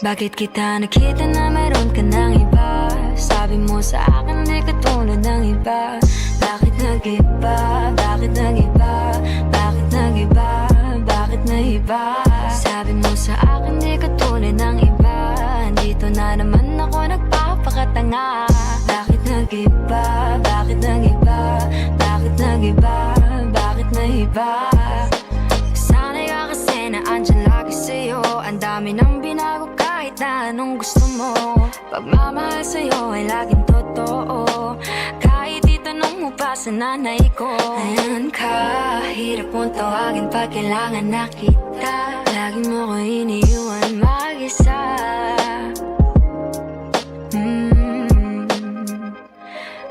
Bakit kita nakita na meron ka ng iba? Sabi mo sa akin di ka tulad ng iba. Bakit nag-iba? Bakit nag-iba? Bakit nag-iba? Bakit nag-iba? Sabi mo sa akin di ka tulad ng iba. Dito na naman ako nagpapakatanga. Bakit nag-iba? Bakit nag-iba? Bakit nag-iba? Bakit nag-iba? Sanay ka kasi na andyan lagi sa'yo. Ang dami nang binago kahit na anong gusto mo. Pagmamahal sa'yo ay laging totoo. Kahit itanong mo pa sa nanay ko. Ayan ka, hirap mong tawagin pag kailangan na kita. Lagi mo ko iniiwan mag-isa.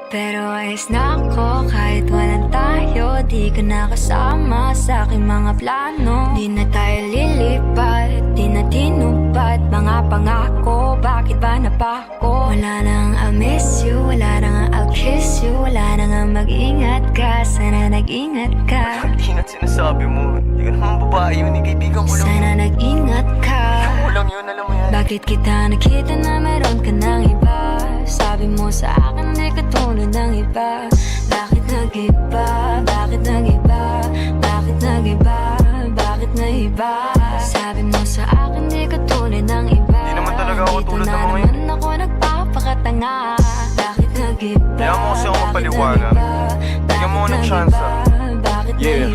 Pero ayos na ako kahit walang tayo. Di ka nakasama sa aking mga plano. Di na tayo lilipat, di na tinupad mga pangako. Bakit ba napako? Wala nang I'll miss you, wala nang I'll kiss you. Wala nang mag-ingat ka, sana nag-ingat ka. Ingat sinasabi mo, hindi ka naman babae yun, kaibigan ko lang. Sana nag-ingat ka. Kaibigan ko lang yun, alam mo yan. Bakit kita nakita na meron ka ng iba? Sabi mo sa akin di ka tulad ng iba. Bakit nag-iba? Bakit nag-iba? Bakit nag-iba? Bakit nag-iba? Sabi mo sa akin di ka tulad ng iba. Di naman talaga ako tulad ng mga Dito na naman ako nagpapakatanga. Bakit nag-iba? Kaya mo kasi ako mapaliwanag. Bigyan mo ng tsansa. Yeah,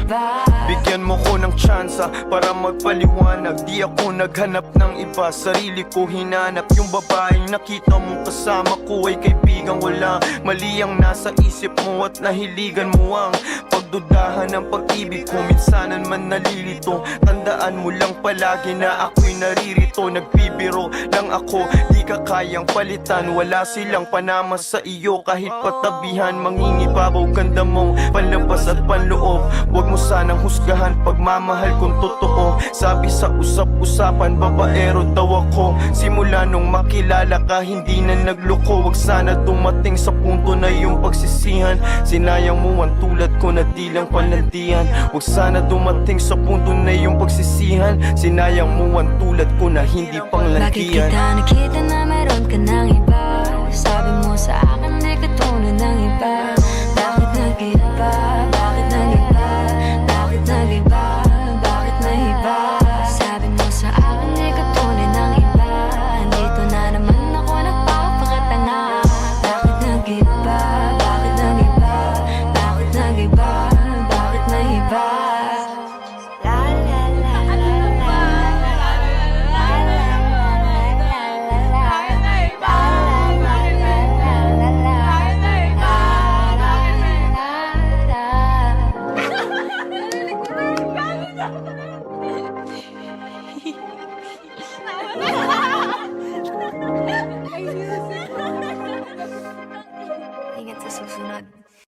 bigyan mo ko ng tsansa para magpaliwanag. Di ako naghanap ng iba, sarili ko hinanap. Yung babaeng nakita mong kasama ko ay kaibigan ko lang. Mali ang nasa isip mo at nahiligan mo ang pagdudahan ng pag-ibig ko. Minsanan man nalilito, tandaan mo lang palagi na ako'y naririto. Nagbibiro lang ako, di ka kayang palitan. Wala silang panama sa iyo, kahit patabihan. Mangingibabaw ganda mong panlabas at panloob. Huwag mo sanang husgahan pagmamahal kung totoo. Sabi sa usap-usapan, babaero daw ako. Simula nung makilala ka, hindi na nagloko. Huwag sana dumating sa punto na yung pagsisihan. Sinayang mo ang tulad ko na di lang panlandian. Huwag sana dumating sa punto na yung pagsisihan. Sinayang mo ang tulad ko na hindi panglandian. Bakit kita nakita na meron ka ng iba? Sabi mo sa akin di ka tulad ng iba. Bakit nag-iba? Bakit nag-iba? Bakit nag-iba? Bakit nag-iba? Sabi mo sa akin di ka tulad ng iba. Dito na naman ako nagpapakatanga. Bakit nag-iba? Bakit nag-iba? Bakit nag-iba? Bakit nag-iba? La la la la la la la la la.